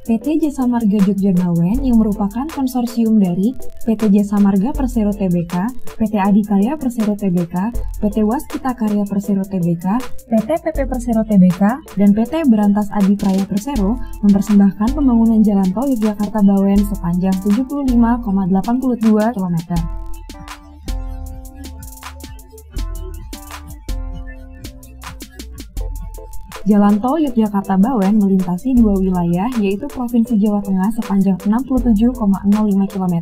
PT Jasa Marga Jogja Bawen yang merupakan konsorsium dari PT Jasa Marga Persero Tbk, PT Adikaya Persero Tbk, PT Waskita Karya Persero Tbk, PT PP Persero Tbk, dan PT Berantas Adipraya Persero mempersembahkan pembangunan jalan tol Yogyakarta Bawen sepanjang 75,82 km. Jalan tol Yogyakarta Bawen melintasi dua wilayah, yaitu Provinsi Jawa Tengah sepanjang 67,05 km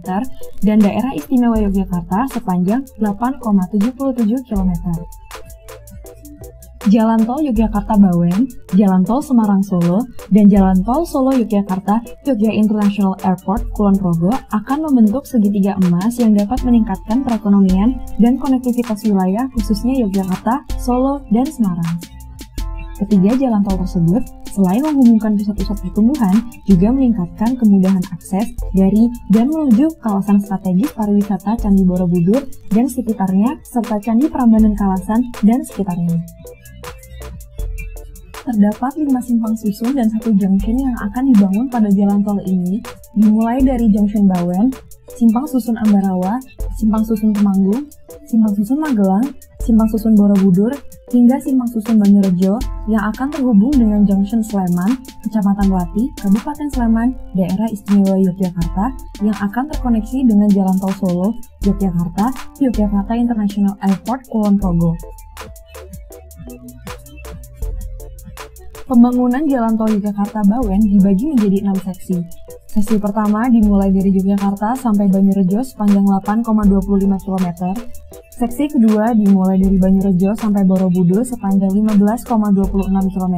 dan Daerah Istimewa Yogyakarta sepanjang 8,77 km. Jalan tol Yogyakarta Bawen, Jalan tol Semarang Solo, dan Jalan tol Solo Yogyakarta Yogya International Airport Kulon Progo akan membentuk segitiga emas yang dapat meningkatkan perekonomian dan konektivitas wilayah khususnya Yogyakarta, Solo, dan Semarang. Ketiga jalan tol tersebut, selain menghubungkan pusat-pusat pertumbuhan, juga meningkatkan kemudahan akses dari dan menuju kawasan strategis pariwisata Candi Borobudur dan sekitarnya, serta Candi Prambanan Kalasan dan sekitarnya. Terdapat 5 simpang susun dan 1 junction yang akan dibangun pada jalan tol ini, dimulai dari Junction Bawen, Simpang Susun Ambarawa, Simpang Susun Temanggung, Simpang Susun Magelang, Simpang Susun Borobudur, hingga Simpang Susun Banjarnegara yang akan terhubung dengan Junction Sleman, Kecamatan Wati, Kabupaten Sleman, Daerah Istimewa Yogyakarta yang akan terkoneksi dengan Jalan Tol Solo, Yogyakarta, Yogyakarta International Airport Kulon Progo. Pembangunan Jalan Tol Yogyakarta Bawen dibagi menjadi 6 seksi. Seksi pertama dimulai dari Yogyakarta sampai Banjarnegara sepanjang 8,25 km. Seksi kedua dimulai dari Banjarnegara sampai Borobudur sepanjang 15,26 km.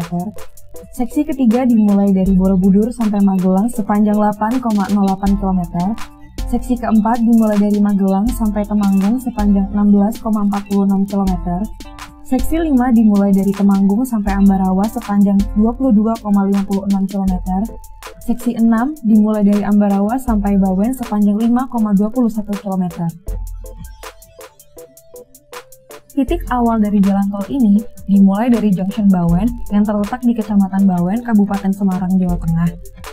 Seksi ketiga dimulai dari Borobudur sampai Magelang sepanjang 8,08 km. Seksi keempat dimulai dari Magelang sampai Temanggung sepanjang 16,46 km. Seksi 5 dimulai dari Temanggung sampai Ambarawa sepanjang 22,56 km. Seksi 6 dimulai dari Ambarawa sampai Bawen sepanjang 5,21 km. Titik awal dari jalan tol ini dimulai dari Junction Bawen yang terletak di Kecamatan Bawen, Kabupaten Semarang, Jawa Tengah.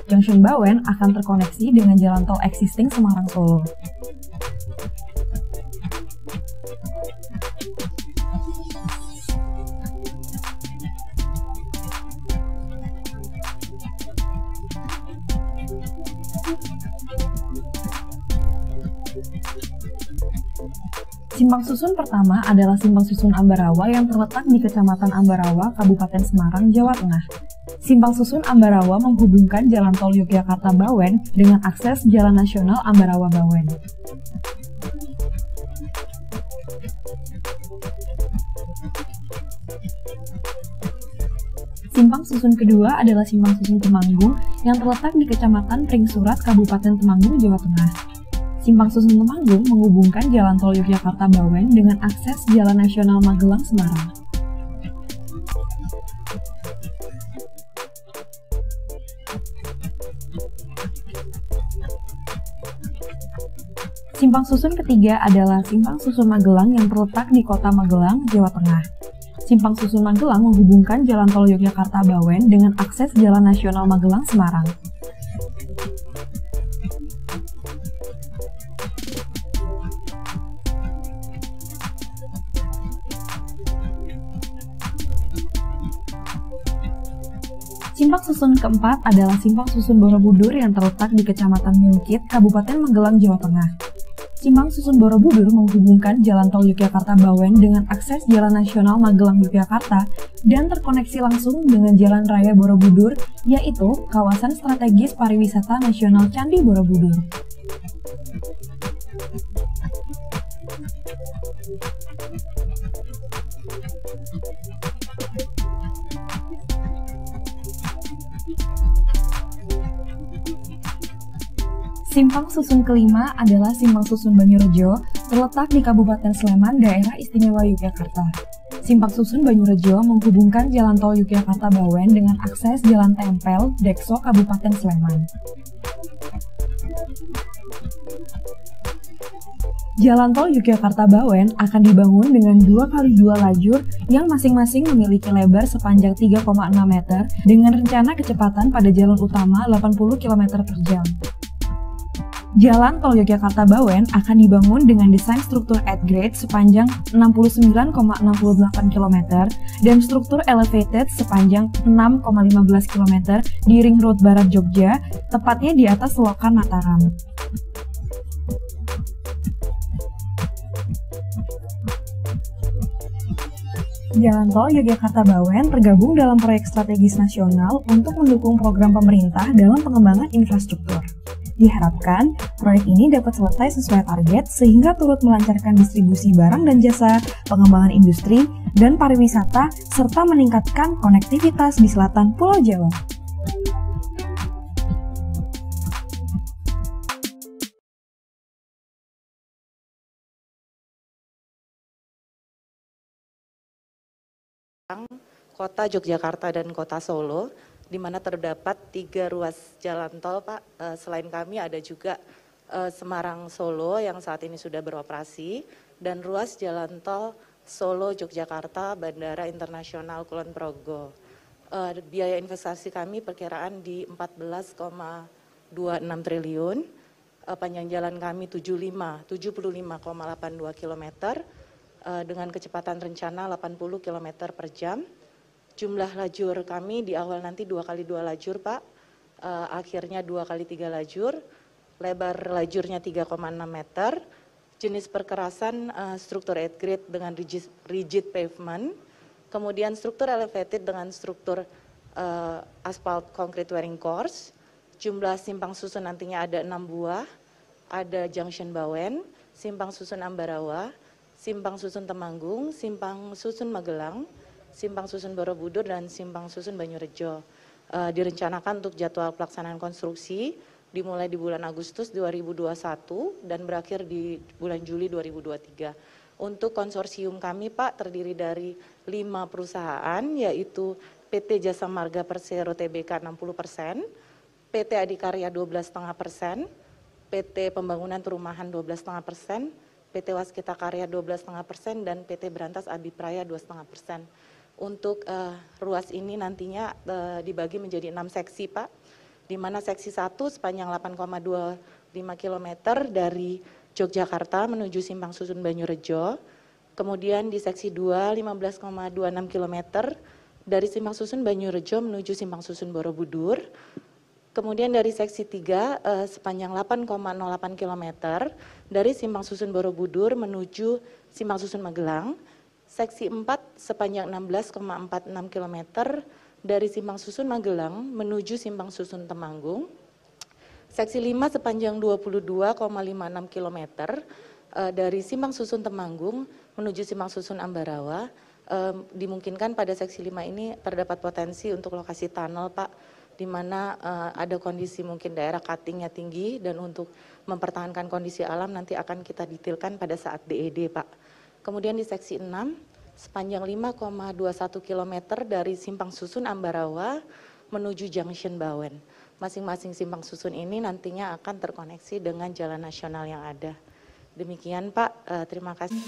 Junction Bawen akan terkoneksi dengan jalan tol existing Semarang Solo. Simpang susun pertama adalah Simpang Susun Ambarawa yang terletak di Kecamatan Ambarawa, Kabupaten Semarang, Jawa Tengah. Simpang Susun Ambarawa menghubungkan Jalan Tol Yogyakarta Bawen dengan akses Jalan Nasional Ambarawa Bawen. Simpang susun kedua adalah Simpang Susun Temanggung yang terletak di Kecamatan Pringsurat, Kabupaten Temanggung, Jawa Tengah. Simpang Susun Temanggung menghubungkan Jalan Tol Yogyakarta Bawen dengan akses Jalan Nasional Magelang Semarang. Simpang susun ketiga adalah Simpang Susun Magelang yang terletak di Kota Magelang, Jawa Tengah. Simpang Susun Magelang menghubungkan Jalan Tol Yogyakarta Bawen dengan akses Jalan Nasional Magelang Semarang. Simpang susun keempat adalah Simpang Susun Borobudur yang terletak di Kecamatan Mungkit, Kabupaten Magelang, Jawa Tengah. Simpang Susun Borobudur menghubungkan Jalan Tol Yogyakarta Bawen dengan akses Jalan Nasional Magelang Yogyakarta dan terkoneksi langsung dengan Jalan Raya Borobudur, yaitu kawasan strategis pariwisata nasional Candi Borobudur. Simpang susun kelima adalah Simpang Susun Banyurejo, terletak di Kabupaten Sleman, Daerah Istimewa Yogyakarta. Simpang Susun Banyurejo menghubungkan Jalan Tol Yogyakarta-Bawen dengan akses Jalan Tempel, Dekso, Kabupaten Sleman. Jalan Tol Yogyakarta-Bawen akan dibangun dengan 2x2 lajur yang masing-masing memiliki lebar sepanjang 3,6 meter dengan rencana kecepatan pada jalan utama 80 km per jam. Jalan Tol Yogyakarta-Bawen akan dibangun dengan desain struktur at grade sepanjang 69,68 km dan struktur elevated sepanjang 6,15 km di Ring Road Barat Jogja, tepatnya di atas selokan Mataram. Jalan Tol Yogyakarta-Bawen tergabung dalam proyek strategis nasional untuk mendukung program pemerintah dalam pengembangan infrastruktur. Diharapkan, proyek ini dapat selesai sesuai target sehingga turut melancarkan distribusi barang dan jasa, pengembangan industri, dan pariwisata, serta meningkatkan konektivitas di selatan Pulau Jawa. Kota Yogyakarta dan Kota Solo, di mana terdapat 3 ruas jalan tol, Pak. Selain kami ada juga Semarang Solo yang saat ini sudah beroperasi, dan ruas jalan tol Solo Yogyakarta Bandara Internasional Kulon Progo. Biaya investasi kami perkiraan di 14,26 triliun, panjang jalan kami 75,82 km, dengan kecepatan rencana 80 km per jam. Jumlah lajur kami di awal nanti 2x2 lajur, Pak, akhirnya 2x3 lajur, lebar lajurnya 3,6 meter, jenis perkerasan struktur at grade dengan rigid pavement, kemudian struktur elevated dengan struktur asphalt concrete wearing course. Jumlah simpang susun nantinya ada 6 buah, ada Junction Bawen, Simpang Susun Ambarawa, Simpang Susun Temanggung, Simpang Susun Magelang, Simpang Susun Borobudur, dan Simpang Susun Banyurejo. Direncanakan untuk jadwal pelaksanaan konstruksi dimulai di bulan Agustus 2021 dan berakhir di bulan Juli 2023. Untuk konsorsium kami, Pak, terdiri dari 5 perusahaan, yaitu PT Jasa Marga Persero Tbk 60%, PT Adikarya 12,5%, PT Pembangunan Perumahan 12,5%, PT Waskita Karya 12,5%, dan PT Berantas Adipraya 2,5%. Untuk ruas ini nantinya dibagi menjadi 6 seksi, Pak, di mana seksi 1 sepanjang 8,25 km dari Yogyakarta menuju Simpang Susun Banyurejo, kemudian di seksi 2 15,26 km dari Simpang Susun Banyurejo menuju Simpang Susun Borobudur, kemudian dari seksi 3 sepanjang 8,08 km dari Simpang Susun Borobudur menuju Simpang Susun Magelang, seksi 4 sepanjang 16,46 km dari Simpang Susun Magelang menuju Simpang Susun Temanggung, seksi 5 sepanjang 22,56 km dari Simpang Susun Temanggung menuju Simpang Susun Ambarawa. Dimungkinkan pada seksi 5 ini terdapat potensi untuk lokasi tunnel, Pak, di mana ada kondisi mungkin daerah cuttingnya tinggi, dan untuk mempertahankan kondisi alam nanti akan kita detailkan pada saat DED, Pak. Kemudian di seksi 6, sepanjang 5,21 km dari Simpang Susun Ambarawa menuju Junction Bawen. Masing-masing Simpang Susun ini nantinya akan terkoneksi dengan jalan nasional yang ada. Demikian, Pak, terima kasih.